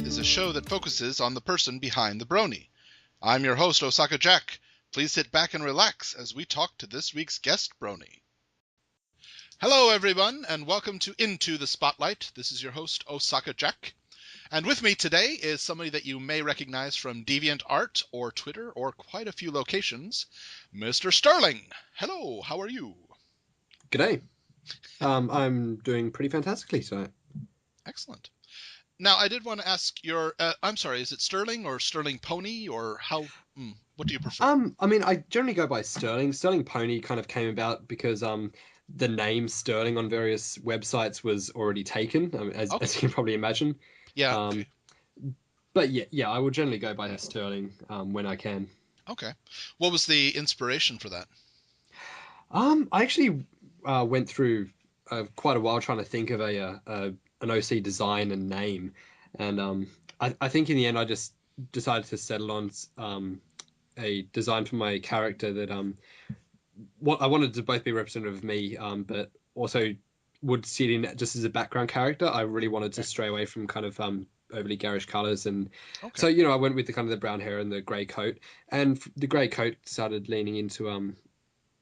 is a show that focuses on the person behind the brony. I'm your host, Osaka Jack. Please sit back and relax as we talk to this week's guest brony. Hello, everyone, and welcome to Into the Spotlight. This is your host, Osaka Jack. And with me today is somebody that you may recognize from DeviantArt or Twitter or quite a few locations, Mr. Sterling. Hello, how are you? G'day. I'm doing pretty fantastically tonight. Excellent. Now, I did want to ask your, I'm sorry, is it Sterling or Sterling Pony or how, what do you prefer? I generally go by Sterling. Sterling Pony kind of came about because the name Sterling on various websites was already taken, as you can probably imagine. Yeah. Okay. But yeah, I will generally go by Sterling when I can. Okay. What was the inspiration for that? I actually went through quite a while trying to think of an OC design and name, and I think in the end I just decided to settle on a design for my character that what I wanted to both be representative of me, but also would sit in just as a background character. I really wanted to stray away from kind of overly garish colors, and so I went with the kind of the brown hair and the gray coat, and the gray coat started leaning into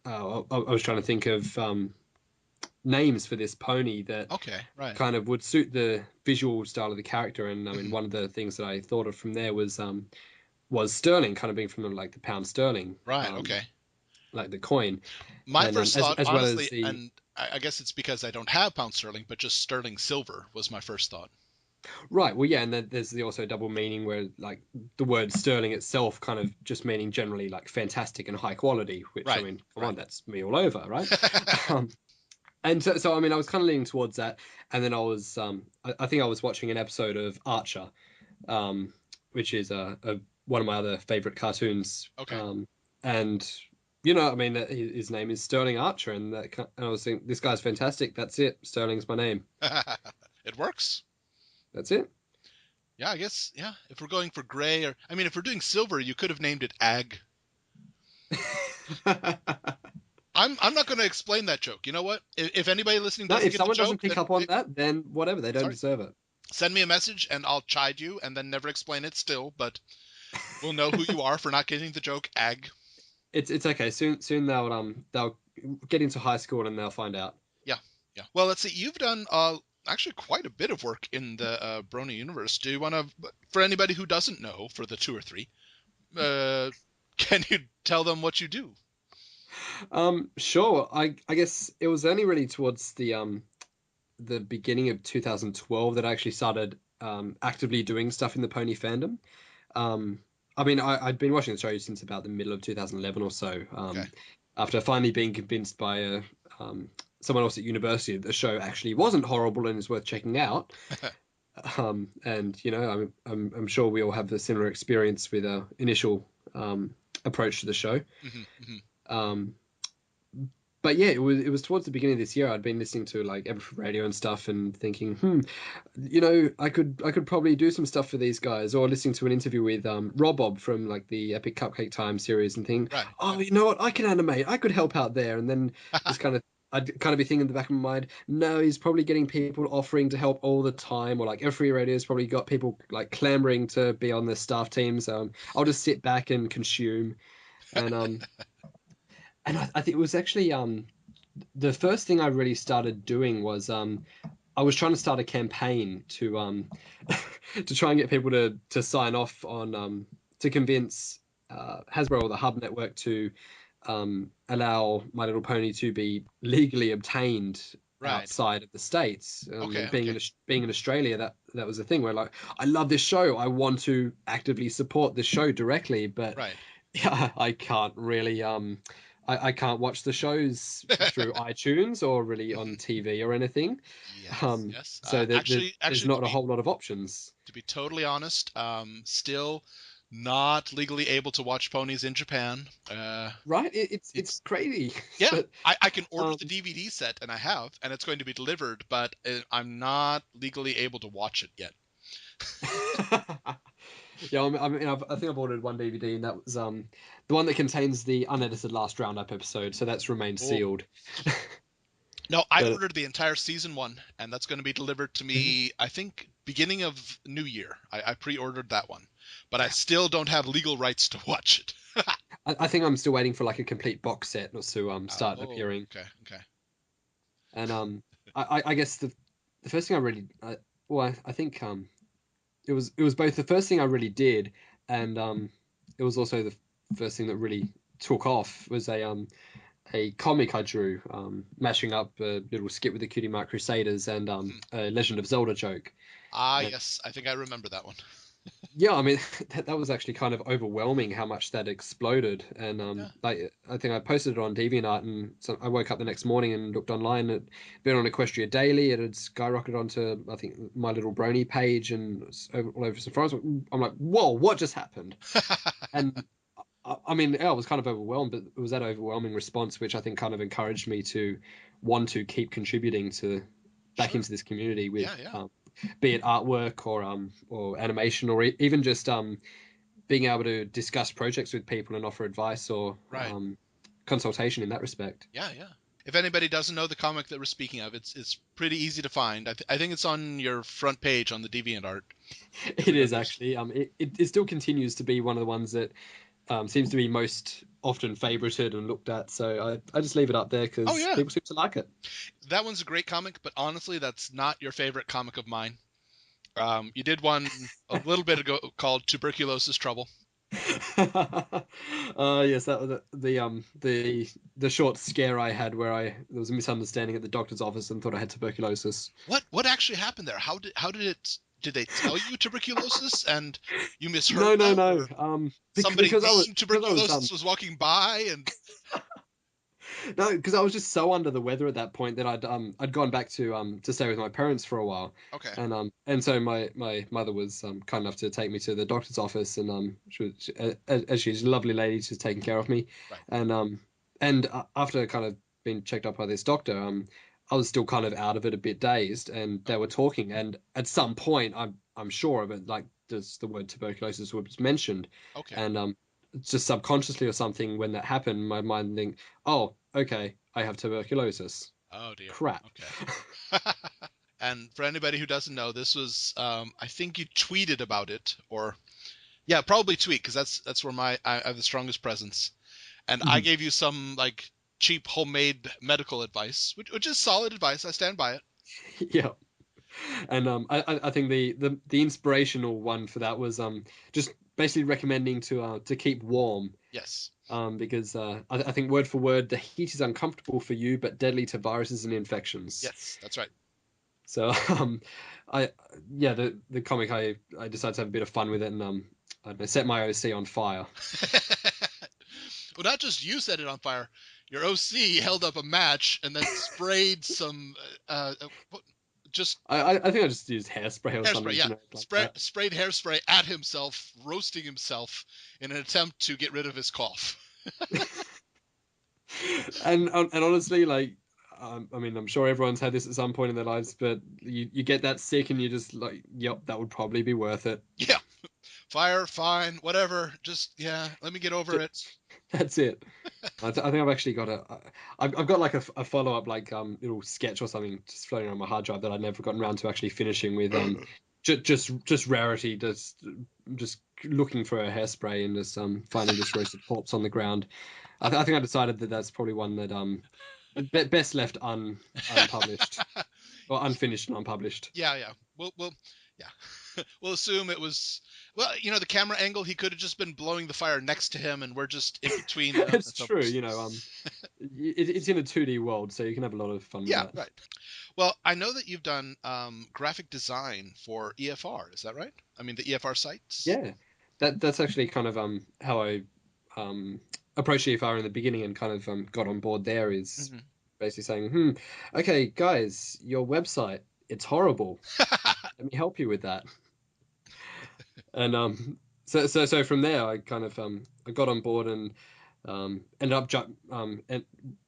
I was trying to think of names for this pony that kind of would suit the visual style of the character, and I mean one of the things that I thought of from there was sterling, kind of being from like the pound sterling, like the coin. My first thought, as honestly, well as and I guess it's because I don't have pound sterling, but just sterling silver was my first thought. Right. Well, yeah, and then there's also double meaning where like the word sterling itself kind of just meaning generally like fantastic and high quality, which I mean, come on, that's me all over, right? And so I mean, I was kind of leaning towards that, and then I was I think I was watching an episode of Archer, which is one of my other favorite cartoons. And I mean, his name is Sterling Archer, and I was thinking, this guy's fantastic. That's it. Sterling's my name. It works. That's it. Yeah, I guess. Yeah, if we're going for gray, or I mean, if we're doing silver, you could have named it Ag. I'm not going to explain that joke. You know what? If anybody listening doesn't get the joke, if someone doesn't pick up on that, then whatever, they don't deserve it. Send me a message and I'll chide you, and then never explain it still. But we'll know who you are for not getting the joke. Ag. It's okay. Soon they'll get into high school and they'll find out. Yeah. Well, let's see. You've done actually quite a bit of work in the Brony universe. Do you want to, for anybody who doesn't know, for the 2 or 3, can you tell them what you do? Sure. I guess it was only really towards the beginning of 2012 that I actually started actively doing stuff in the pony fandom. I mean, I'd been watching the show since about the middle of 2011 or so. After finally being convinced by someone else at university that the show actually wasn't horrible and is worth checking out. And I'm sure we all have a similar experience with our initial approach to the show. But yeah, it was towards the beginning of this year. I'd been listening to like Everfruit Radio and stuff, and thinking, I could probably do some stuff for these guys, or listening to an interview with Robob from like the Epic Cupcake Time series, and think, you know what, I can animate, I could help out there, and then I'd kind of be thinking in the back of my mind, no, he's probably getting people offering to help all the time, or like Everfruit Radio's probably got people like clamoring to be on the staff teams. I'll just sit back and consume, and and I think it was actually the first thing I really started doing was I was trying to start a campaign to to try and get people to sign off on to convince Hasbro or the Hub Network to allow My Little Pony to be legally obtained outside of the States. Being in Australia, that was the thing where like, I love this show, I want to actively support this show directly, but yeah, I can't really I can't watch the shows through iTunes or really on TV or anything. Yes. So there's not a whole lot of options. To be totally honest, still not legally able to watch ponies in Japan. Right? It's crazy. Yeah, but, I can order the DVD set, and I have, and it's going to be delivered, but I'm not legally able to watch it yet. Yeah, I mean, I think I've ordered one DVD, and that was the one that contains the unedited Last Roundup episode, so that's remained sealed. No, I But ordered the entire season 1, and that's going to be delivered to me, I think, beginning of New Year. I pre-ordered that one, but I still don't have legal rights to watch it. I think I'm still waiting for like a complete box set to start Oh, appearing. okay, okay. And I guess the first thing I really well I think it was both the first thing I really did, and it was also the first thing that really took off was a comic I drew, mashing up a little skit with the Cutie Mark Crusaders and Hmm. a Legend of Zelda joke. Ah, And yes, I think I remember that one. yeah, I mean that was actually kind of overwhelming how much that exploded. And Yeah. like I think I posted it on DeviantArt, and so I woke up the next morning and looked online. It'd been on Equestria Daily. It had skyrocketed onto I think My Little Brony page and all over some forums. I'm like, whoa, what just happened? And I mean, yeah, I was kind of overwhelmed, but it was that overwhelming response which I think kind of encouraged me to want to keep contributing to back Sure. into this community with, Yeah, yeah. be it artwork or animation or even just being able to discuss projects with people and offer advice or Right. consultation in that respect. Yeah, yeah. If anybody doesn't know the comic that we're speaking of, it's pretty easy to find. I think it's on your front page on the DeviantArt. If It is remembers. actually. It still continues to be one of the ones that seems to be most often favorited and looked at. So I just leave it up there Oh because yeah, people seem to like it. that one's a great comic, but honestly, that's not your favorite comic of mine. You did one a little bit ago called Tuberculosis Trouble. Yes, that was the short scare I had where there was a misunderstanding at the doctor's office and thought I had tuberculosis. What actually happened there? How did it? Did they tell you tuberculosis and you misheard No, no, that, no. or somebody named Because I was tuberculosis was walking by and no, because I was just so under the weather at that point that I'd gone back to stay with my parents for a while, okay, and so my mother was kind enough to take me to the doctor's office, and as she's a lovely lady, she's taking care of me, right, and after kind of being checked up by this doctor, I was still kind of out of it, a bit dazed, and they oh, were talking, and at some point I'm sure of it, like just the word tuberculosis was mentioned, okay, and just subconsciously or something when that happened, my mind think, oh, okay, I have tuberculosis. oh dear, Crap. okay. And for anybody who doesn't know, this was I think you tweeted about it, or yeah, probably tweet because that's where I have the strongest presence. And I gave you some like cheap homemade medical advice, which is solid advice. I stand by it. Yeah. And I think the inspirational one for that was just basically recommending to keep warm. Yes, Because I think word for word, the heat is uncomfortable for you, but deadly to viruses and infections. yes, that's right. So I yeah, the comic I decided to have a bit of fun with it, and I don't know, set my OC on fire. Well, not just you set it on fire. Your OC held up a match and then sprayed some just I think I just used hairspray or hairspray. something Yeah, generic like that. sprayed hairspray at himself, roasting himself in an attempt to get rid of his cough. And honestly, like, I mean, I'm sure everyone's had this at some point in their lives, but you get that sick and you just like, yep, that would probably be worth it. Yeah, fire, fine, whatever. Just yeah, let me get over it. That's it. I think I've actually got I've got like a follow up like little sketch or something just floating on my hard drive that I've never gotten around to actually finishing with just rarity, just looking for a hairspray and just finding just roasted corpse on the ground. I think I decided that that's probably one that best left unpublished or unfinished and unpublished. Yeah, yeah. We'll yeah. We'll assume it was well, the camera angle. He could have just been blowing the fire next to him, and we're just in between them. It's And so, true, it's in a 2D world, so you can have a lot of fun with yeah, that. right. Well, I know that you've done graphic design for EFR. Is that right? I mean, the EFR sites. Yeah, that's actually kind of how I um approached EFR in the beginning and kind of got on board there is Hmm. basically saying, okay, guys, your website, it's horrible. Let me help you with that. And so from there I kind of I got on board and ended up and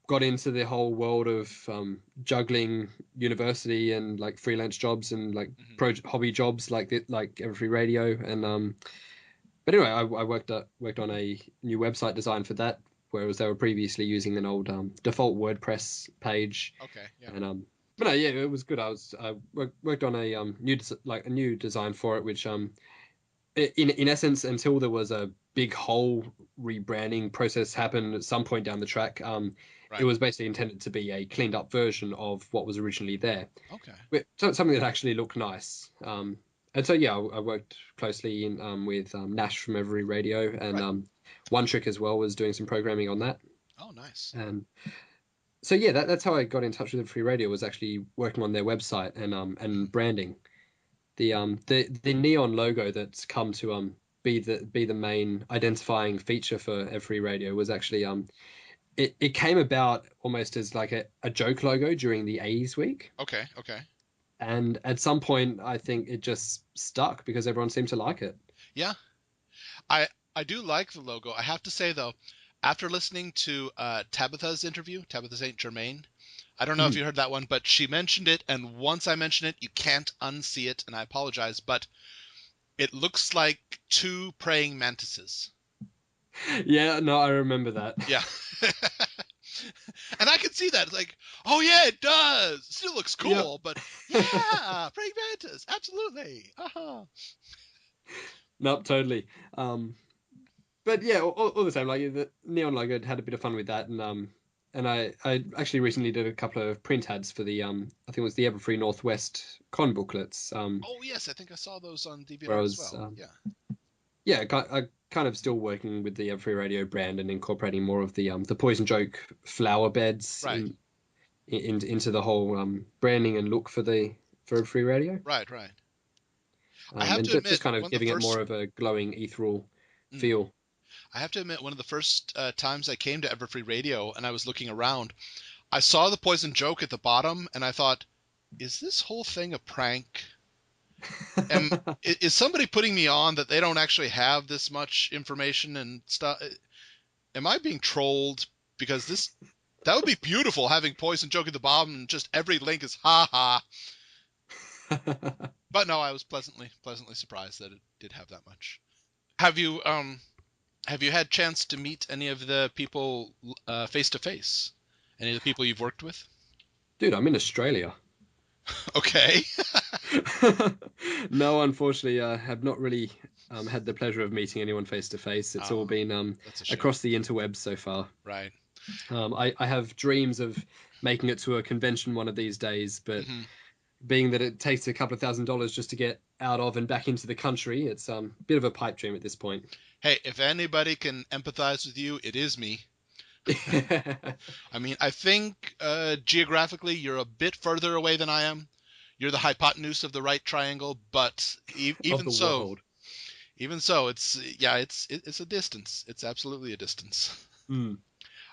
got into the whole world of juggling university and like freelance jobs and like Hmm. hobby jobs like Everfree Radio and but anyway I worked on a new website design for that whereas they were previously using an old default WordPress page. Okay, yeah. And but no, yeah, it was good. I worked on a a new design for it, which in essence, until there was a big whole rebranding process happen at some point down the track, it Right. was basically intended to be a cleaned up version of what was originally there, Okay. but something that actually looked nice. And so yeah, I worked closely with Nash from Every Radio, and Right. One Trick as well was doing some programming on that. Oh, nice. And so yeah, that's how I got in touch with Free Radio, was actually working on their website and branding. The neon logo that's come to be the main identifying feature for Every Radio was actually it came about almost as like a joke logo during the 80s week. Okay. Okay. And at some point I think it just stuck because everyone seemed to like it. Yeah. I do like the logo. I have to say though, after listening to Tabitha's interview, Tabitha St. Germain, I don't know if Mhm. you heard that one, but she mentioned it, and once I mention it, you can't unsee it, and I apologize, but it looks like two praying mantises. Yeah, no, I remember that. Yeah. And I can see that. It's like, oh yeah, it does. It still looks Yep. cool, but yeah, praying mantis, absolutely. Uh-huh. Nope, totally. But yeah, all the same, like the neon logo had a bit of fun with that, and I actually recently did a couple of print ads for the I think it was the Everfree Northwest con booklets, Oh yes, I think I saw those on where I DeviantArt as was well. Yeah. yeah, I kind of still working with the Everfree Radio brand and incorporating more of the Poison Joke flower beds Right. into the whole branding and look for Everfree Radio, Right. Right. I have and to admit, just kind one of of the giving it first more of a glowing ethereal mm, feel. I have to admit, one of the first times I came to Everfree Radio and I was looking around, I saw the poison joke at the bottom, and I thought, is this whole thing a prank? Am is somebody putting me on that they don't actually have this much information and stuff? Am I being trolled? Because that would be beautiful, having poison joke at the bottom and just every link is ha ha. But no, I was pleasantly surprised that it did have that much. Have you had chance to meet any of the people face to face? Any of the people you've worked with? Dude, I'm in Australia. Okay. No, unfortunately, I have not really had the pleasure of meeting anyone face to face. It's all Oh, been that's a shame. across the interwebs so far. Right. I have dreams of making it to a convention one of these days, but Hmm. being that it takes a couple of $1,000s just to get out of and back into the country, it's a bit of a pipe dream at this point. Hey, if anybody can empathize with you, it is me. I mean, I think geographically you're a bit further away than I am. You're the hypotenuse of the right triangle, but Of the world. even so, it's yeah, it's a distance. It's absolutely a distance. Mm.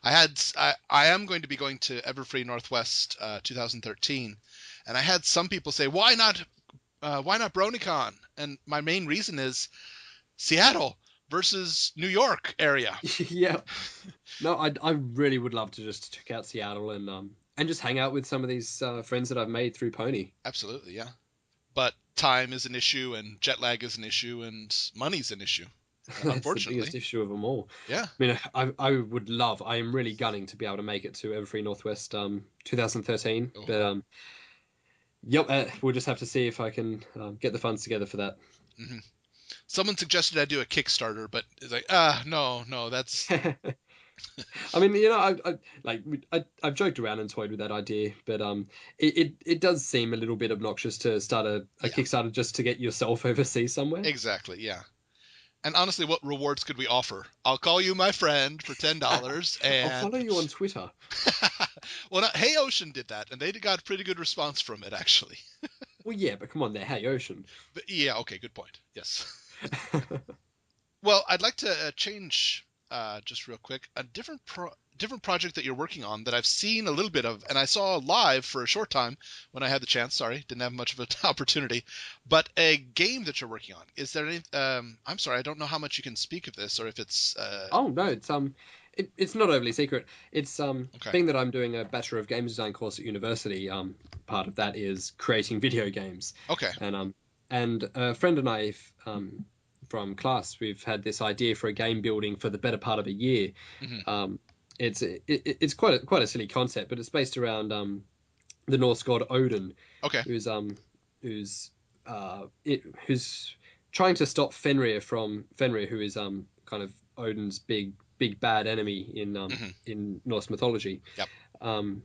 I am going to be going to Everfree Northwest 2013, and I had some people say, why not BronyCon? And my main reason is Seattle versus New York area. Yeah. No, I really would love to just check out Seattle and just hang out with some of these friends that I've made through Pony. Absolutely, yeah. But time is an issue, and jet lag is an issue, and money's an issue. It's the biggest Unfortunately, issue of them all. yeah. I mean, I am really gunning to be able to make it to Everfree Northwest 2013. Oh, But yep, we'll just have to see if I can get the funds together for that. hmm. Someone suggested I do a Kickstarter, but it's like, no, that's I mean, I've joked around and toyed with that idea, but it does seem a little bit obnoxious to start a yeah, Kickstarter just to get yourself overseas somewhere. exactly, yeah. And honestly, what rewards could we offer? I'll call you my friend for $10, I'll and follow you on Twitter. well, Hey Ocean did that, and they got a pretty good response from it, actually. Well, yeah, but come on, there, hey, Ocean. But yeah, okay, good point. Yes. Well, I'd like to change just real quick a different project that you're working on that I've seen a little bit of, and I saw live for a short time when I had the chance. Sorry, didn't have much of an opportunity, but a game that you're working on. Is there any? I'm sorry, I don't know how much you can speak of this, or if it's Oh no, it's not overly secret. It's okay. being that I'm doing a Bachelor of Game Design course at university. Part of that is creating video games, Okay. and and a friend and I class, we've had this idea for a game building for the better part of a year. Hmm. It's quite a silly concept, but it's based around the Norse god Odin, Okay. who's who's trying to stop Fenrir, who is kind of Odin's big bad enemy Hmm. in Norse mythology. Yep. Um,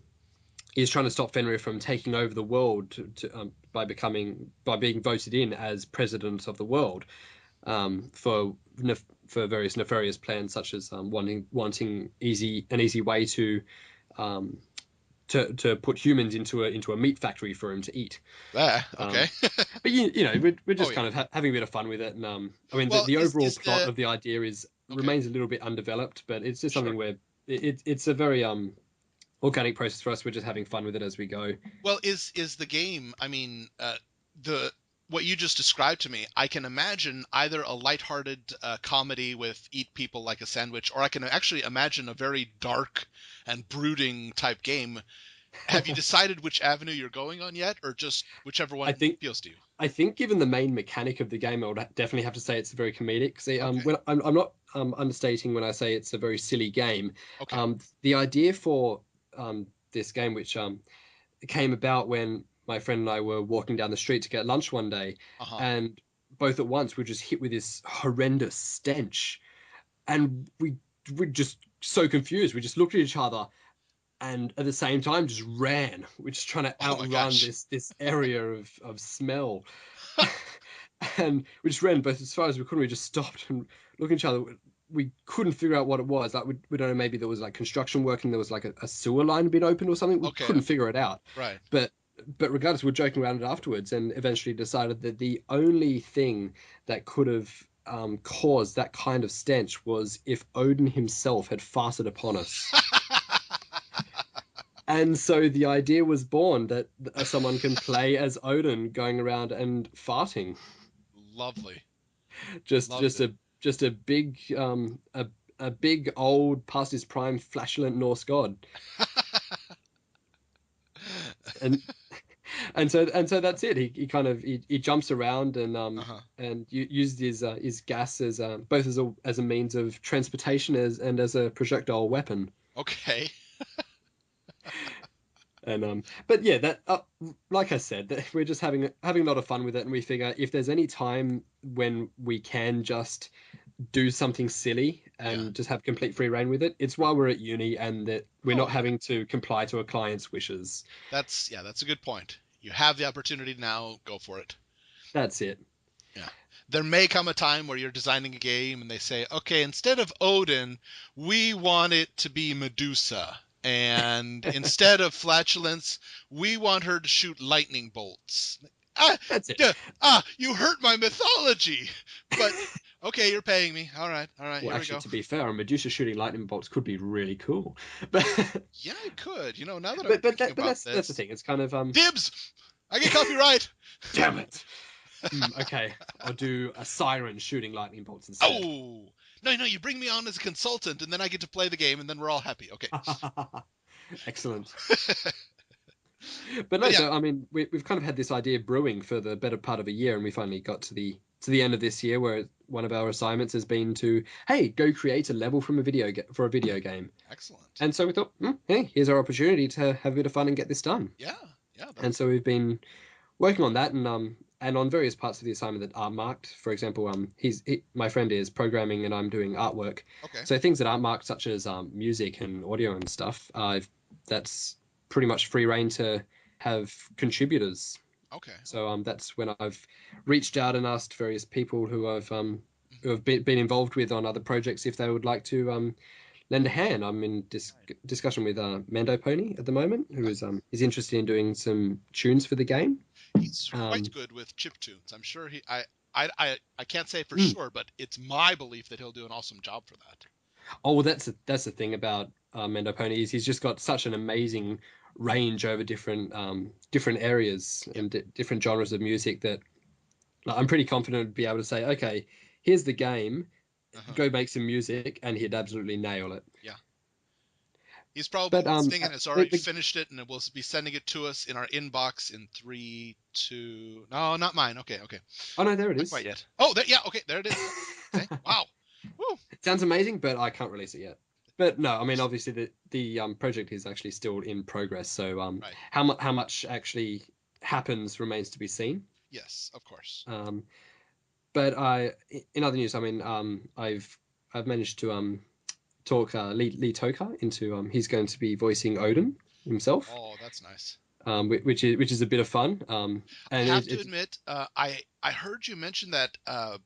he's trying to stop Fenrir from taking over the world by being voted in as president of the world, for various nefarious plans, such as wanting an easy way um, to put humans into a meat factory for him to eat. There. Um, Okay. but we're Oh just yeah. kind of having a bit of fun with it, and I mean Well, the overall is plot the of the idea is okay? remains a little bit undeveloped, but it's just Sure. something where it's a very organic process for us. We're just having fun with it as we go. Well, is the game? I mean, the what you just described to me, I can imagine either a lighthearted comedy with eat people like a sandwich, or I can actually imagine a very dark and brooding type game. Have you decided which avenue you're going on yet, or just whichever I one think appeals to you? I think given the main mechanic of the game, I would definitely have to say it's very comedic. See, Okay. when I'm not understating when I say it's a very silly game. Okay. The idea for this game, which came about when my friend and I were walking down the street to get lunch one day, Uh-huh. and both at once we were just hit with this horrendous stench, and we just so confused. We just looked at each other, and at the same time just ran. We're just trying to Oh my outrun gosh. this area of smell. And we just ran, but as far as we couldn't, we just stopped and looked at each other. We couldn't figure out what it was. Like we don't know, maybe there was like construction work and there was like a sewer line being opened or something. We Okay. couldn't Okay. figure it out. Right. But regardless, we're joking around it afterwards, and eventually decided that the only thing that could have caused that kind of stench was if Odin himself had farted upon us. And so the idea was born that someone can play as Odin going around and farting. Lovely. Just Loved just it. a just a big a big old past his prime flatulent Norse god. And and so that's it. He kind of he jumps around Uh-huh. and used his gas as both as a means of transportation as a projectile weapon. Okay. And but yeah, that like I said, that we're just having a lot of fun with it, and we figure if there's any time when we can just do something silly Yeah. and just have complete free reign with it, it's Right. while we're at uni and that we're Oh not yeah. having to comply to a client's wishes. That's a good point. You have the opportunity now, go for it. That's it. Yeah. There may come a time where you're designing a game and they say, okay, instead of Odin, we want it to be Medusa. And instead of flatulence, we want her to shoot lightning bolts. Ah, That's it. you hurt my mythology. But okay, you're paying me. All right, Well, here we actually, go. to be fair, a Medusa shooting lightning bolts could be really cool. But Yeah, it could. You know, now that I'm thinking but about that's the this, thing. It's kind of dibs. I get copyright. damn it. Okay, I'll do a siren shooting lightning bolts instead. Oh, no, no, you bring me on as a consultant and then I get to play the game and then we're all happy. Okay. Excellent. But But no, yeah, so I mean, we've kind of had this idea brewing for the better part of a year, and we finally got to the end of this year where one of our assignments has been to, hey, go create a level from for a video game. excellent. And so we thought, hey, here's our opportunity to have a bit of fun and get this done. Yeah, yeah, And that's so we've been working on that, and on various parts of the assignment that aren't marked. For example, my friend is programming and I'm doing artwork. okay. So things that aren't marked, such as music and audio and stuff, that's pretty much free reign to have contributors. Okay. So that's when I've reached out and asked various people who have been involved with on other projects if they would like to lend a hand. I'm in discussion with Mando Pony at the moment, who is interested in doing some tunes for the game. He's quite Um, good with chip tunes. I'm sure I can't say for mm. sure, but it's my belief that he'll do an awesome job for that. Oh, well, that's the thing about Mendo Pony is he's just got such an amazing range over different areas Yep. and different genres of music that like, I'm pretty confident to be able to say, okay, here's the game, Uh-huh. go make some music, and he'd absolutely nail it. Yeah. He's probably But listening and has already the, finished it, and will be sending it to us in our inbox in 3, 2. No, not mine. Okay. oh no, there it Not quite is. yet. Oh, there, yeah. Okay, there it is. Okay. Wow. Woo. Sounds amazing, but I can't release it yet. But no, I mean, obviously the project is actually still in progress. So Right. how much actually happens remains to be seen. Yes, of course. But in other news, I mean, I've managed to talk Lee Toka into he's going to be voicing Odin himself, Oh, that's nice. which is a bit of fun. I And have to it's admit, I heard you mention that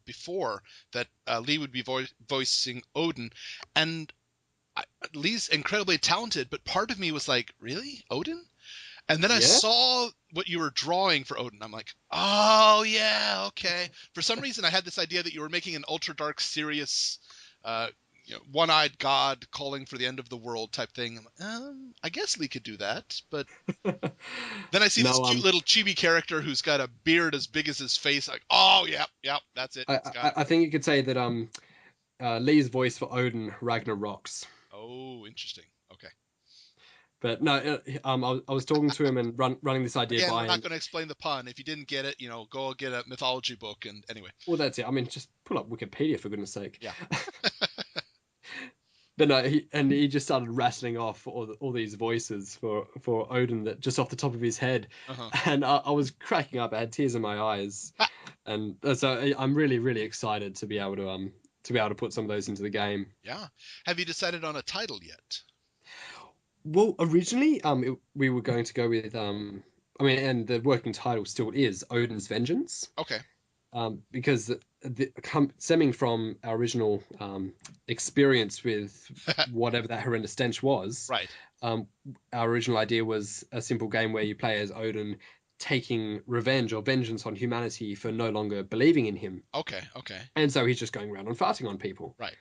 before, that Lee would be voicing Odin, and Lee's incredibly talented, but part of me was like, really, Odin? And then I yeah. saw what you were drawing for Odin. I'm like, oh yeah, okay. For some reason, I had this idea that you were making an ultra dark, serious, uh, one-eyed god calling for the end of the world type thing. I'm like, I guess Lee could do that, but then I see this No, cute little chibi character who's got a beard as big as his face. Like, oh yeah, that's it. It's got it. I think you could say that Lee's voice for Odin Ragnar rocks. Oh, interesting. Okay. But no, I was talking to him and running this idea Again, we're by not him. going to explain the pun. If you didn't get it, go get a mythology book. And anyway, Well, that's it. I mean, just pull up Wikipedia for goodness sake. yeah. But no, he just started rattling off all these voices for Odin that just off the top of his head, Uh-huh. and I was cracking up. I had tears in my eyes, and so I'm really excited to be able to put some of those into the game. Yeah. Have you decided on a title yet? Well, originally, we were going to go with I mean, and the working title still is Odin's Vengeance. Okay. Because stemming from our original experience with whatever that horrendous stench was, Right. our original idea was a simple game where you play as Odin taking revenge or vengeance on humanity for no longer believing in him. Okay. And so he's just going around and farting on people. Right.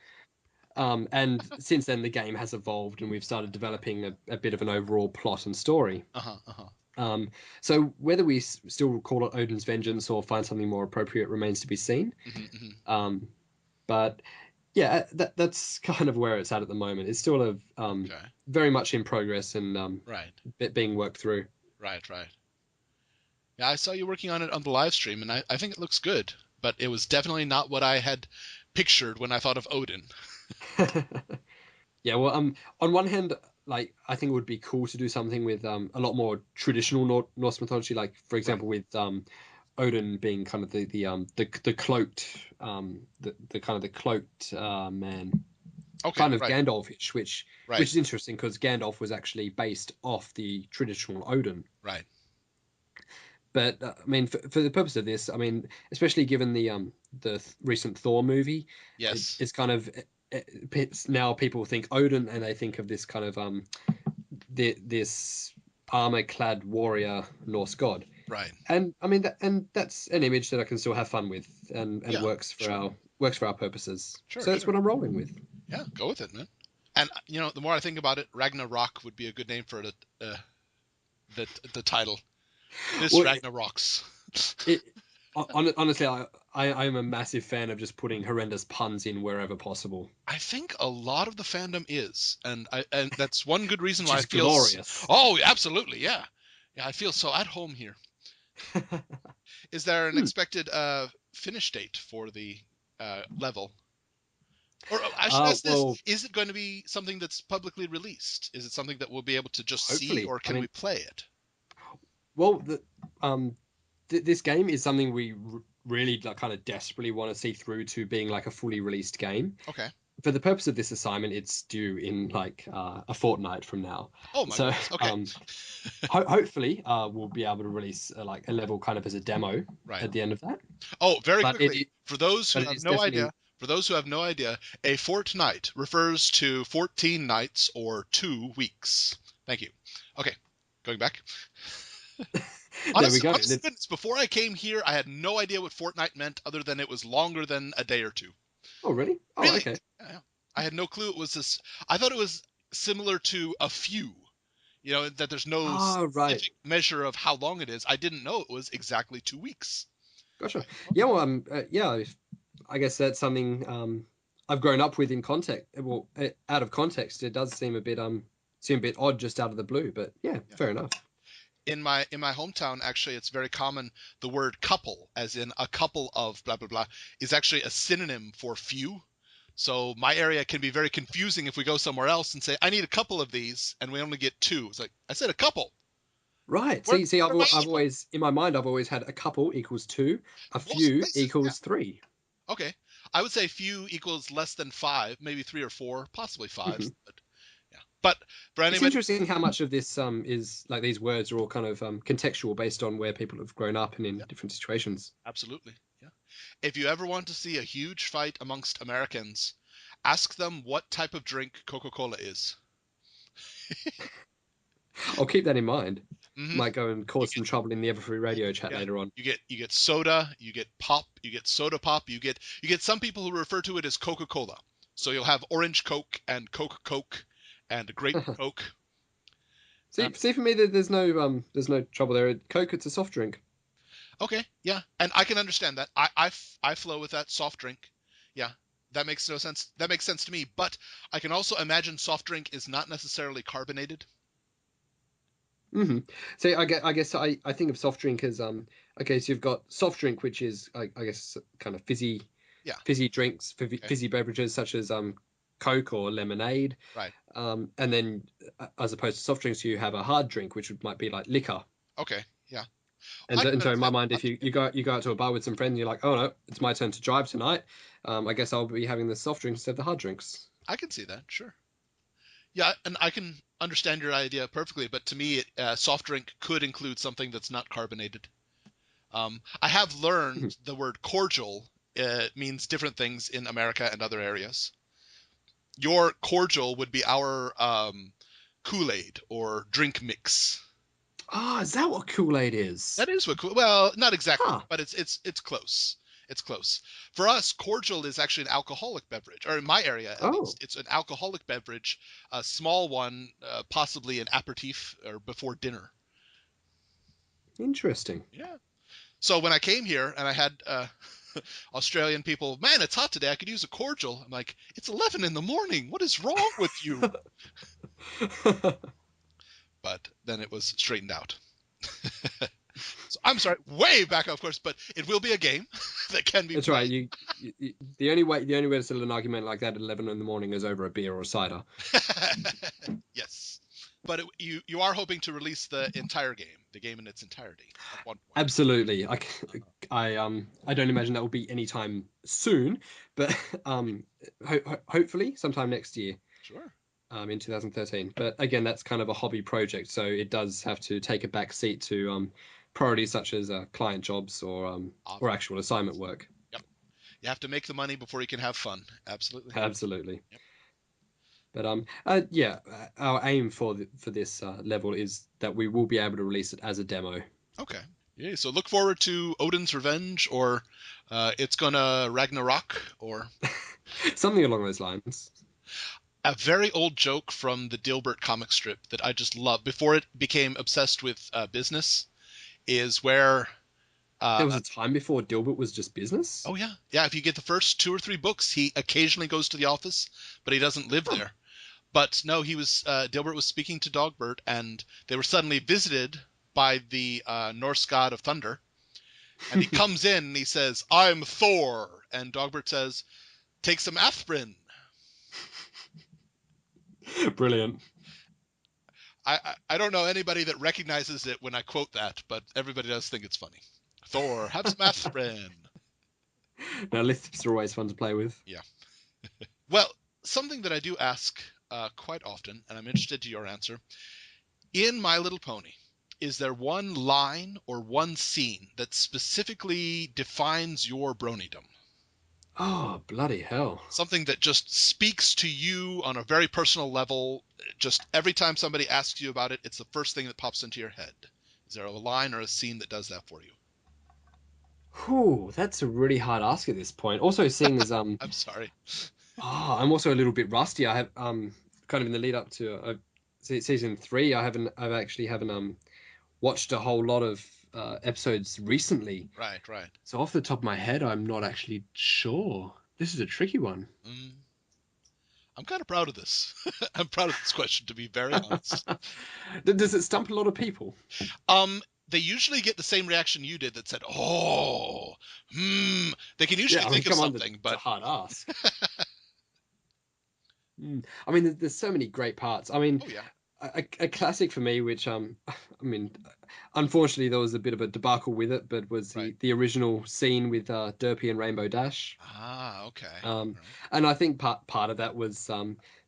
And since then, the game has evolved and we've started developing a bit of an overall plot and story. Uh-huh. So whether we still call it Odin's Vengeance or find something more appropriate remains to be seen. But yeah, that's kind of where it's at the moment. It's still Okay. very much in progress and Right. being worked through. Right. Yeah, I saw you working on it on the live stream, and I think it looks good, but it was definitely not what I had pictured when I thought of Odin. Yeah, well, on one hand, like I think it would be cool to do something with a lot more traditional Norse mythology, like for example with Odin being kind of the cloaked the kind of the cloaked man, Okay. kind of Right. Gandalfish, which is interesting because Gandalf was actually based off the traditional Odin. Right. But I mean, for the purpose of this, I mean, especially given the recent Thor movie, Yes. it's kind of now people think Odin and they think of this kind of this armor-clad warrior Norse god. Right. And I mean that's an image that I can still have fun with and works for our purposes. Sure. So that's what I'm rolling with. Yeah, go with it, man. And the more I think about it, Ragnarok would be a good name for the title. This Ragnarok's. Honestly, I am a massive fan of just putting horrendous puns in wherever possible. I think a lot of the fandom is, and that's one good reason why I Which is feel glorious. Oh, absolutely, yeah. I feel so at home here. Is there an expected finish date for the level? Or I should ask this: is it going to be something that's publicly released? Is it something that we'll be able to just see, or can we play it? Well, this game is something we really kind of desperately want to see through to being like a fully released game. Okay. For the purpose of this assignment, it's due in like a fortnight from now. Oh my goodness. Okay. Hopefully, we'll be able to release like a level kind of as a demo at the end of that. Oh, very quickly, for those who have no idea, a fortnight refers to 14 nights or 2 weeks. Thank you. Okay, going back. Honestly, goodness, before I came here, I had no idea what fortnight meant other than it was longer than a day or two. Oh, really? Oh, really? Okay. Yeah. I had no clue it was this. I thought it was similar to a few. That there's no specific measure of how long it is. I didn't know it was exactly 2 weeks. Gotcha. Okay. Yeah, well, I guess that's something I've grown up with in context. Well, out of context, it does seem a bit seem a bit odd just out of the blue, but yeah, Yeah. fair enough. In my hometown, actually, it's very common. The word couple, as in a couple of blah blah blah, is actually a synonym for few. So my area can be very confusing if we go somewhere else and say, I need a couple of these, and we only get two. It's like, I said a couple. Right. Where, See, where am I I've at? always in my mind I've always had a couple equals two, a Most few places, yeah. equals three. Okay. I would say few equals less than five, maybe three or four, possibly five. Hmm. But yeah. But for It's anybody, interesting how much of this is like these words are all kind of contextual based on where people have grown up and in yeah, different situations. absolutely. Yeah. If you ever want to see a huge fight amongst Americans, ask them what type of drink Coca-Cola is. I'll keep that in mind. Hmm. Might go and You cause get some trouble in the Everfree Radio chat yeah. later on. You get soda, you get pop, you get soda pop, you get some people who refer to it as Coca-Cola. So you'll have orange Coke and Coke and grape Coke. Uh, See, for me, there's no trouble there. Coke, it's a soft drink. okay, yeah, and I can understand that. I flow with that soft drink. Yeah, that makes no sense. That makes sense to me. But I can also imagine soft drink is not necessarily carbonated. Hmm. So I guess I think of soft drink as okay, so you've got soft drink, which is I guess kind of Yeah. fizzy drinks, Okay. fizzy beverages such as Coke or lemonade. Right. And then as opposed to soft drinks, you have a hard drink, which might be like liquor. Okay. Yeah. I And can so in my understand mind, the if logic. you go out to a bar with some friends, you're like, oh no, it's my turn to drive tonight. I guess I'll be having the soft drinks instead of the hard drinks. I can see that. Sure. Yeah, and I can understand your idea perfectly. But to me, soft drink could include something that's not carbonated. I have learned Mhm. the word cordial means different things in America and other areas. Your cordial would be our Kool-Aid or drink mix. Ah, is that what Kool-Aid is? That is what well, not exactly, Huh. but it's close. It's close. For us, cordial is actually an alcoholic beverage, or in my area at Oh, least, it's an alcoholic beverage, a small one, possibly an aperitif or before dinner. interesting. Yeah. So when I came here and I had Australian people, man, it's hot today. I could use a cordial. I'm like, it's 11 in the morning. What is wrong with you? But then it was straightened out. So I'm sorry, way back, of course, but it will be a game that can be That's right. played. The only way to settle an argument like that at 11 in the morning is over a beer or cider. Yes, but you are hoping to release the game in its entirety at one point. Absolutely. I don't imagine that will be anytime soon, but hopefully sometime next year, Sure. in 2013. But again, that's kind of a hobby project, so it does have to take a back seat to priorities such as client jobs or Obvious. actual assignment work. Yep. You have to make the money before you can have fun. Absolutely. Absolutely. Yep. But yeah, our aim for this level is that we will be able to release it as a demo. Okay. Yeah. So look forward to Odin's Revenge, or it's gonna Ragnarok, or Something along those lines. a very old joke from the Dilbert comic strip that I just love before it became obsessed with business is where There uh, was a time before Dilbert was just business. oh yeah, yeah, if you get the first two or three books, he occasionally goes to the office, but he doesn't live Huh. there. But no, he was Dilbert was speaking to Dogbert, and they were suddenly visited by the Norse god of thunder. And he comes in and he says, "I'm Thor," and Dogbert says, "Take some aspirin." Brilliant. I don't know anybody that recognizes it when I quote that, but everybody does think it's funny. Thor, have some aspirin. Now, lisps are always fun to play with. Yeah. Well, something that I do ask quite often, and I'm interested to your answer. In My Little Pony, is there one line or one scene that specifically defines your broniedom? Oh, bloody hell. Something that just speaks to you on a very personal level. Just every time somebody asks you about it, it's the first thing that pops into your head. Is there a line or a scene that does that for you? Whew, that's a really hard ask at this point. Also, seeing as I'm sorry. I'm also a little bit rusty. I have kind of in the lead up to season three. I've actually haven't watched a whole lot of episodes recently. Right, right. So off the top of my head, I'm not actually sure. This is a tricky one. Mm. I'm kind of proud of this. I'm proud of this question, to be very honest. Does it stump a lot of people? They usually get the same reaction you did that said, "Oh, They can usually Yeah, I mean, think of come on, something, it's a but hard ask. I mean, there's so many great parts. I mean, oh yeah, a classic for me, which I mean, unfortunately there was a bit of a debacle with it, but was right. the original scene with Derpy and Rainbow Dash. Ah, okay. Um, All right. and I think part of that was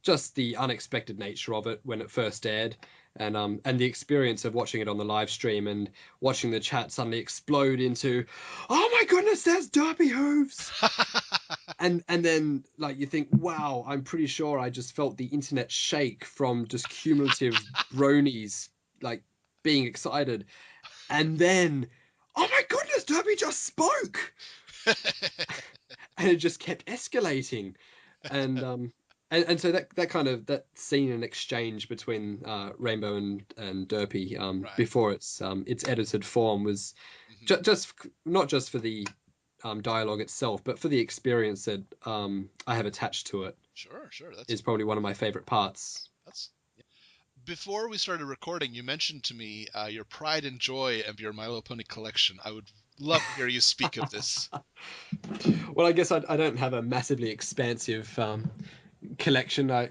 just the unexpected nature of it when it first aired, and the experience of watching it on the live stream and watching the chat suddenly explode into, "Oh my goodness, there's Derpy Hooves!" And then like you think, wow, I'm pretty sure I just felt the internet shake from just cumulative bronies like being excited, and then, oh my goodness, Derpy just spoke, and it just kept escalating, and and so that kind of that scene and exchange between Rainbow and Derpy Right. before its edited form was Hmm. just not just for the dialogue itself, but for the experience that I have attached to it, Sure, sure. is probably one of my favorite parts. That's. Before we started recording, you mentioned to me your pride and joy of your My Little Pony collection. I would love to hear you speak of this. Well, I guess I don't have a massively expansive collection. Okay.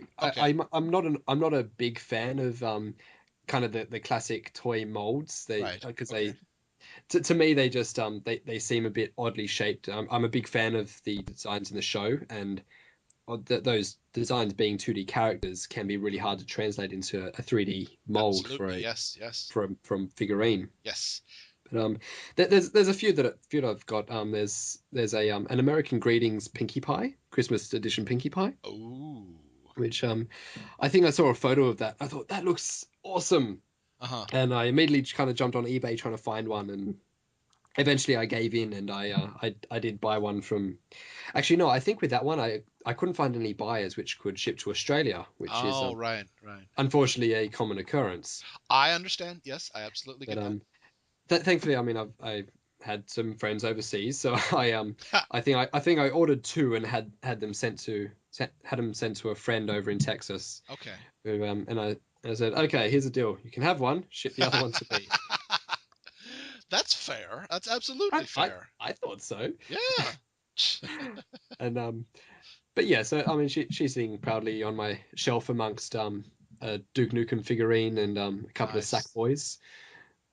I'm not a big fan of kind of the classic toy molds. They Right. because Okay. they to me they just they seem a bit oddly shaped. I'm a big fan of the designs in the show, and those designs being 2D characters can be really hard to translate into a 3D mold for Absolutely. a Yes. Yes. from figurine. Yes. But there's a few that I've got. There's a an American Greetings Pinkie Pie, Christmas edition Pinkie Pie, Oh. which I think I saw a photo of that. I thought that looks awesome, Uh-huh. and I immediately kind of jumped on eBay trying to find one, and eventually I gave in, and I did buy one from. Actually, no, I think with that one I couldn't find any buyers which could ship to Australia, which is Oh, right. Right. unfortunately a common occurrence. I understand. Yes, I absolutely But get that. thankfully, I mean, I had some friends overseas, so Ha. I think I ordered two and had them had them sent to a friend over in Texas. Okay. Who and I said, okay, here's the deal. You can have one, ship the other one to me. That's fair. That's absolutely fair. I thought so. Yeah. And but yeah, so I mean, she's sitting proudly on my shelf amongst a Duke Nukem figurine and a couple of Nice. Sackboys.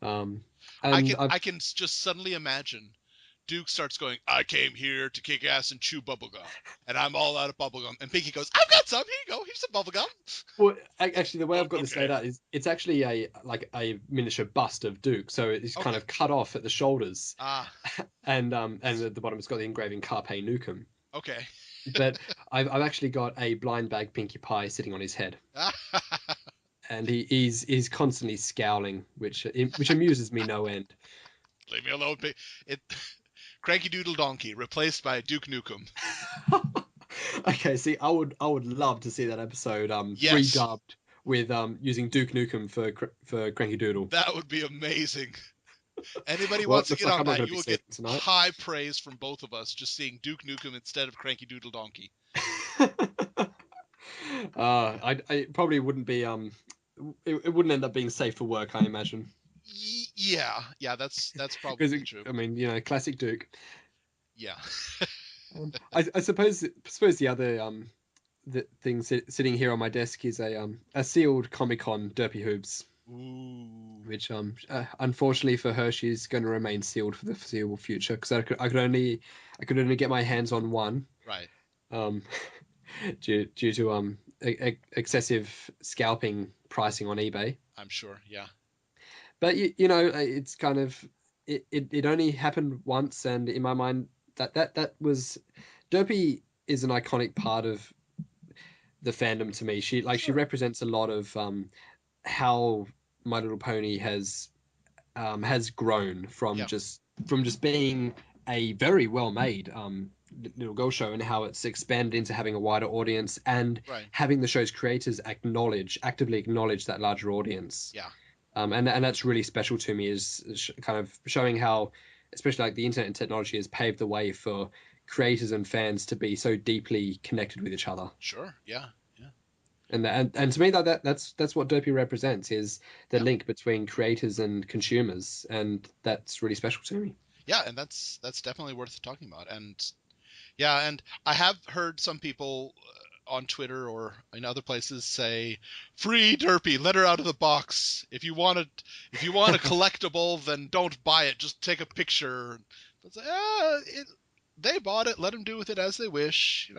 Um, I and can I've I can just suddenly imagine Duke starts going, I came here to kick ass and chew bubblegum. And I'm all out of bubblegum. And Pinky goes, I've got some. Here you go. Here's some bubblegum. Well, actually, the way Oh, I've got this laid okay. out is it's actually a like a miniature bust of Duke, so it's kind Okay. of cut off at the shoulders, Ah, and at the bottom it's got the engraving Carpe Nukem. okay. But I've actually got a blind bag Pinkie Pie sitting on his head, and he's constantly scowling, which amuses me no end. Leave me alone. It, Cranky Doodle Donkey replaced by Duke Nukem. Okay, see, I would love to see that episode Yes, redubbed with using Duke Nukem for Cranky Doodle. that would be amazing. Anybody Well, it wants to looks get like on I'm not that, going to you be will seeing get it tonight. high praise from both of us just seeing Duke Nukem instead of Cranky Doodle Donkey. I probably wouldn't be it wouldn't end up being safe for work, I imagine. Yeah, yeah, that's Because probably true. I mean, you know, classic Duke. Yeah. I suppose the other the thing sitting here on my desk is a sealed Comic Con Derpy Hoops, Ooh. which unfortunately for her she's going to remain sealed for the foreseeable future because I could only get my hands on one Right. um due to excessive scalping pricing on eBay. I'm sure. Yeah. But you know, it's kind of it only happened once, and in my mind, that was Derpy is an iconic part of the fandom to me. She Sure. represents a lot of how My Little Pony has grown Yeah. from just being a very well made little girl show, and how it's expanded into having a wider audience and Right. having the show's creators actively acknowledge that larger audience. Yeah. And that's really special to me, is kind of showing how, especially like the internet and technology has paved the way for creators and fans to be so deeply connected with each other. Sure. Yeah. And to me that's what Dopey represents, is the Yeah. link between creators and consumers, and that's really special to me. Yeah, and that's definitely worth talking about. And yeah, and I have heard some people on Twitter or in other places say, "Free Derpy, let her out of the box. If you want a collectible, then don't buy it. Just take a picture." It's like, they bought it. Let them do with it as they wish.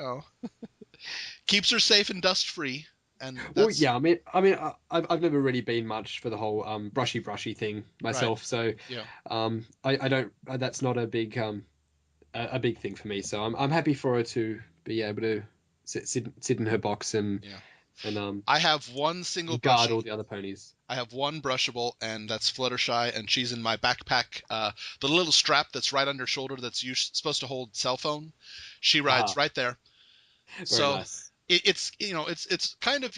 Keeps her safe and dust free, and Well, that's yeah, I've never really been much for the whole brushy thing right. myself, so Yeah, I don't that's not a big thing for me. So I'm happy for her to be able to sit in her box yeah. and I have one single guard all brushable. the other ponies. I have one brushable, and that's Fluttershy, and she's in my backpack. The little strap that's right under her shoulder that's supposed to hold cell phone, she rides Haha, right there. very So nice. it's kind of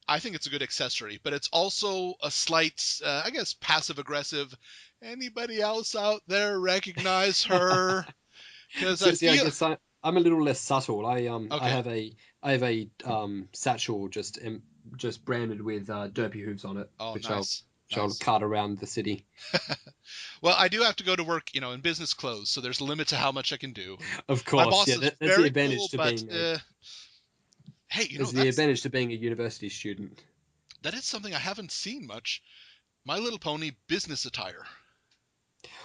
I think it's a good accessory, but it's also a slight, I guess, passive aggressive. Anybody else out there recognize her? Because I So see, I feel guess I'm a little less subtle. okay. I have a satchel just branded with Derpy hooves on it, Oh, which nice, I'll nice. cart around the city. Well, I do have to go to work, in business clothes, so there's a limit to how much I can do. And Of my course, boss yeah, is that's the very advantage cool, to but being hey, a university student. that is something I haven't seen much. My Little Pony business attire.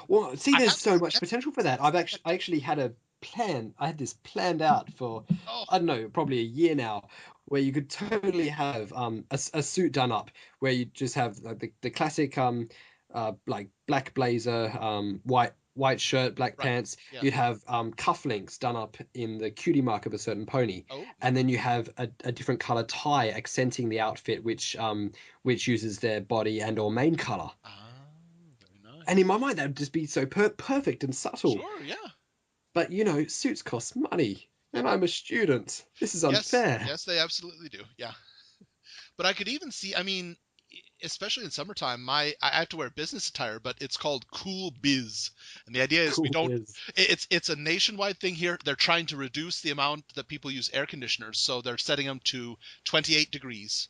Well, see, I there's haven't so seen much potential for that. I actually had a plan. I had this planned out for, Oh, I don't know, probably a year now, where you could totally have a suit done up, where you just have like the classic like black blazer, white shirt, black right. pants. Yeah. You'd have cufflinks done up in the cutie mark of a certain pony, Oh, yeah. and then you have a different color tie accenting the outfit, which uses their body and or mane color. Ah, very And in nice. my mind, that would just be so perfect and subtle. Sure, yeah. But suits cost money, Yep. and I'm a student. This is Yes, unfair. yes, they absolutely do. Yeah. But I could even see, I mean, especially in summertime, I have to wear business attire, but it's called Cool Biz. And the idea is we Cool don't biz. it's a nationwide thing here. They're trying to reduce the amount that people use air conditioners, so they're setting them to 28 degrees.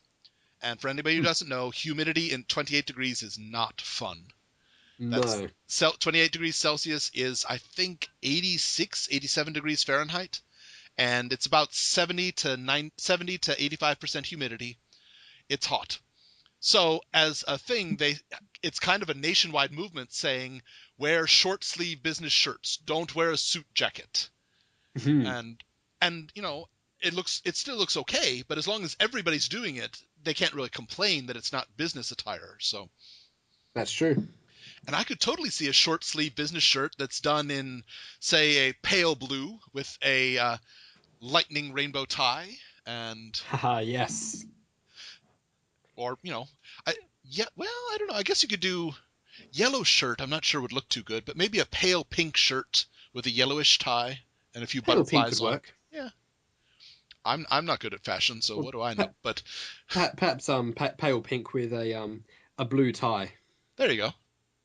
And for anybody who Hmm. doesn't know, humidity in 28 degrees is not fun. That's No. 28 degrees Celsius is, I think, 86, 87 degrees Fahrenheit, and it's about 70 to 85% humidity. It's hot. So as a thing, it's kind of a nationwide movement saying wear short sleeve business shirts, don't wear a suit jacket. Hmm. And it still looks okay, but as long as everybody's doing it, they can't really complain that it's not business attire. So, That's true. and I could totally see a short sleeve business shirt that's done in, say, a pale blue with a lightning rainbow tie, and Haha, yes. or I yeah, well, I don't know. I guess you could do yellow shirt. I'm not sure would look too good, but maybe a pale pink shirt with a yellowish tie and a few Pale pink butterflies could on it. work. Yeah, I'm not good at fashion, so Or what do I know? per- But perhaps pale pink with a blue tie. there you go.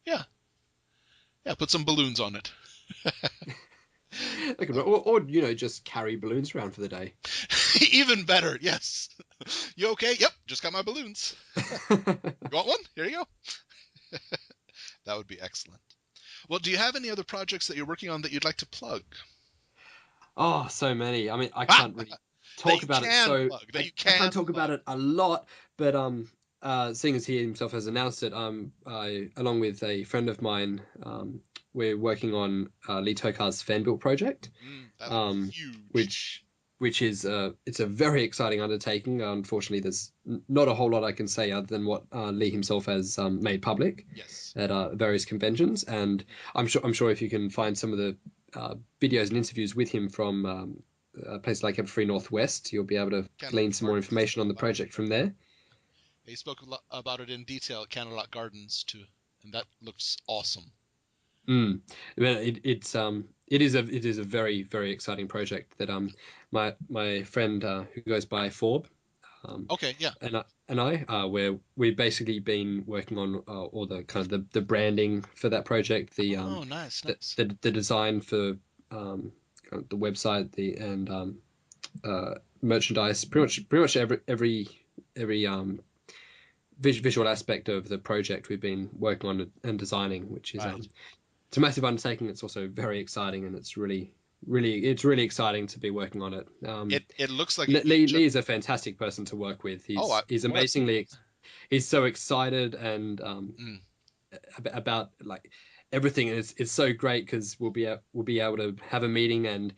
Yeah, yeah, put some balloons on it. That could Uh, work. Or just carry balloons around for the day. Even better, yes. You okay? Yep, just got my balloons. You want one? Here you go. That would be excellent. Well, do you have any other projects that you're working on that you'd like to plug? Oh, so many. I mean, I Ah, can't really that talk you about it. can So plug. That you I can't can talk about plug. it a lot, but seeing as he himself has announced it, I along with a friend of mine, we're working on Lee Tokar's fan built project, That'll be um, huge. which is it's a very exciting undertaking. Unfortunately, there's not a whole lot I can say other than what Lee himself has made public Yes. at various conventions, and I'm sure if you can find some of the videos and interviews with him from a place like Everfree Northwest, you'll be able to glean Canterlot some more Gardens. He information spoke on the about it. project from there. He spoke about it in detail at Canterlot Gardens too, and that looks awesome. Mm. But it is a very very exciting project that my friend who goes by Forb um, Okay, yeah. and I where we've basically been working on all the kind of the branding for that project, Oh, nice, the nice. the, the design for kind of the website, the and merchandise, pretty much every visual aspect of the project we've been working on and designing, which is Right. it's a massive undertaking. It's also very exciting, and it's really exciting to be working on it. It looks like a Lee huge. Lee is a fantastic person to work with. Oh, He's well, that's good. amazingly he's so excited and Mm, about like everything. And it's so great because we'll be able to have a meeting and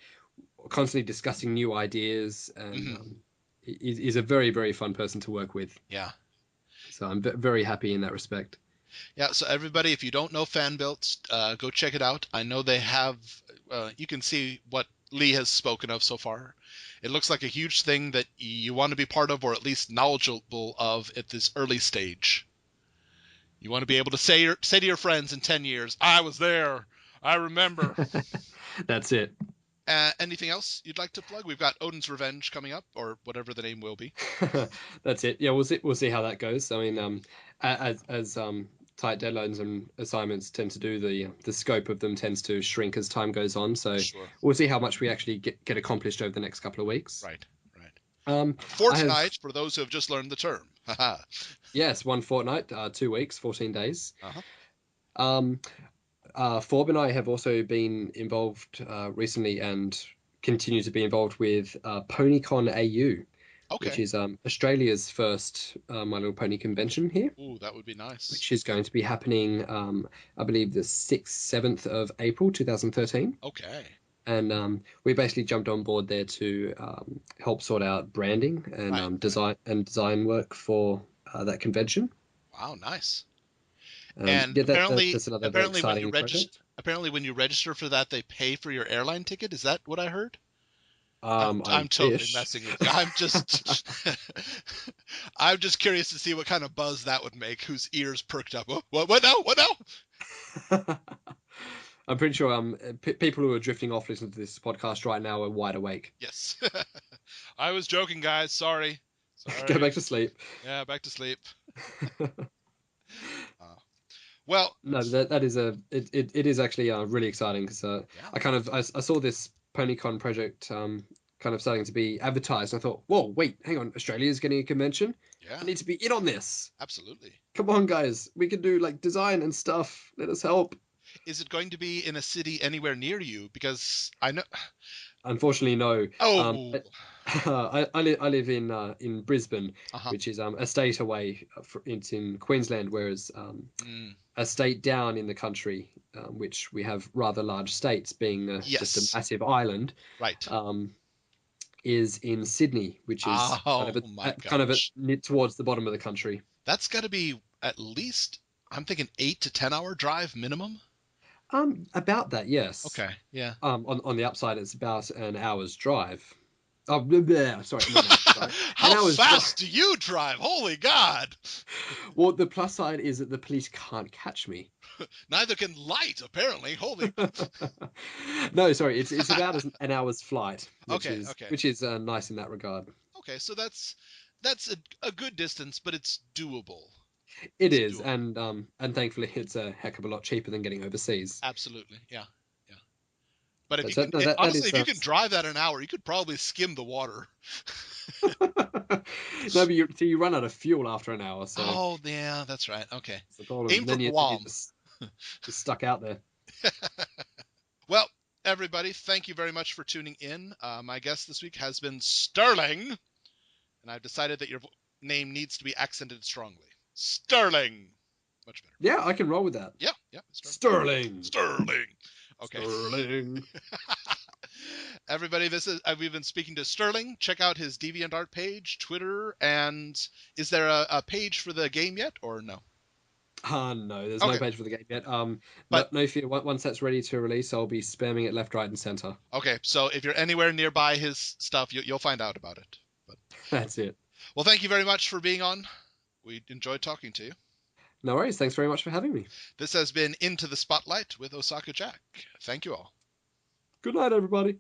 constantly discussing new ideas. And mhm. he's a very, very fun person to work with. Yeah. So I'm very happy in that respect. Yeah, so everybody, if you don't know Fanbuilt, go check it out. I know they have, you can see what Lee has spoken of so far. It looks like a huge thing that you want to be part of, or at least knowledgeable of at this early stage. You want to be able to say to your friends in 10 years, I was there, I remember. That's it. Anything else you'd like to plug? We've got Odin's Revenge coming up, or whatever the name will be. That's it. Yeah, we'll see how that goes. I mean, as tight deadlines and assignments tend to do, the scope of them tends to shrink as time goes on. So Sure. we'll see how much we actually get accomplished over the next couple of weeks. Right, right. I have Fortnite, for those who have just learned the term. Haha. yes, one fortnight, 2 weeks, 14 days. Uh-huh. Um, Forb and I have also been involved recently and continue to be involved with PonyCon AU, which Okay. is Australia's first My Little Pony convention here, Ooh, that would be nice. which is going to be happening, I believe, the 6th, 7th of April 2013. Okay. And we basically jumped on board there to help sort out branding and Right, right. design work for that convention. Wow, nice. And Yeah, that's another very exciting project. apparently when you register for that, they pay for your airline ticket. Is that what I heard? I I'm totally wish. messing with you. I'm just I'm just curious to see what kind of buzz that would make. Whose ears perked up? What now? What now? I'm pretty sure people who are drifting off listening to this podcast right now are wide awake. Yes. I was joking, guys. Sorry. Go Sorry. back to sleep. Yeah, back to sleep. Uh, well, No, that is it is actually really exciting because yeah, I saw this PonyCon project kind of starting to be advertised. And I thought, whoa, wait, hang on, Australia's getting a convention. I yeah, need to be in on this. absolutely. Come on, guys, we can do like design and stuff. Let us help. Is it going to be in a city anywhere near you? Because I know. Unfortunately, no. Oh, I live in Brisbane, uh-huh. which is a state away. It's in Queensland, whereas Mm, a state down in the country, which we have rather large states, being just a yes, massive island, right. um, is in Sydney, which is Oh my kind of gosh. towards the bottom of the country. That's got to be at least, I'm thinking 8 to 10 hour drive minimum. About that, yes. Okay, yeah. On the upside, it's about an hour's drive. Oh, blah, blah, sorry, not an hour's drive. An How hour's drive. fast do you drive? Holy God. Well, the plus side is that the police can't catch me. Neither can light, apparently. Holy. No, sorry, it's about an hour's flight, Okay, okay. which is nice in that regard. Okay, so that's a good distance, but it's doable. It It's is, doable. and thankfully it's a heck of a lot cheaper than getting overseas. Absolutely. Yeah. Yeah. But if But you so can, no, that honestly, is if you can drive that an hour, you could probably skim the water. no, but you run out of fuel after an hour, so Oh, yeah, that's right. Okay. it's the problem. Aim for Then you're Guam. just stuck out there. Well, everybody, thank you very much for tuning in. My guest this week has been Sterling, and I've decided that your name needs to be accented strongly. Sterling. Much better. Yeah, I can roll with that. Yeah, yeah, Sterling. Sterling. Okay. Sterling. Everybody, this is we've been speaking to Sterling. Check out his DeviantArt page, Twitter, and is there a page for the game yet, or no? No, there's no Okay, page for the game yet. but No fear. Once that's ready to release, I'll be spamming it left, right, and center. okay. So if you're anywhere nearby his stuff, you'll find out about it. But That's it. well, thank you very much for being on. We enjoyed talking to you. No worries. Thanks very much for having me. This has been Into the Spotlight with Osaka Jack. Thank you all. Good night, everybody.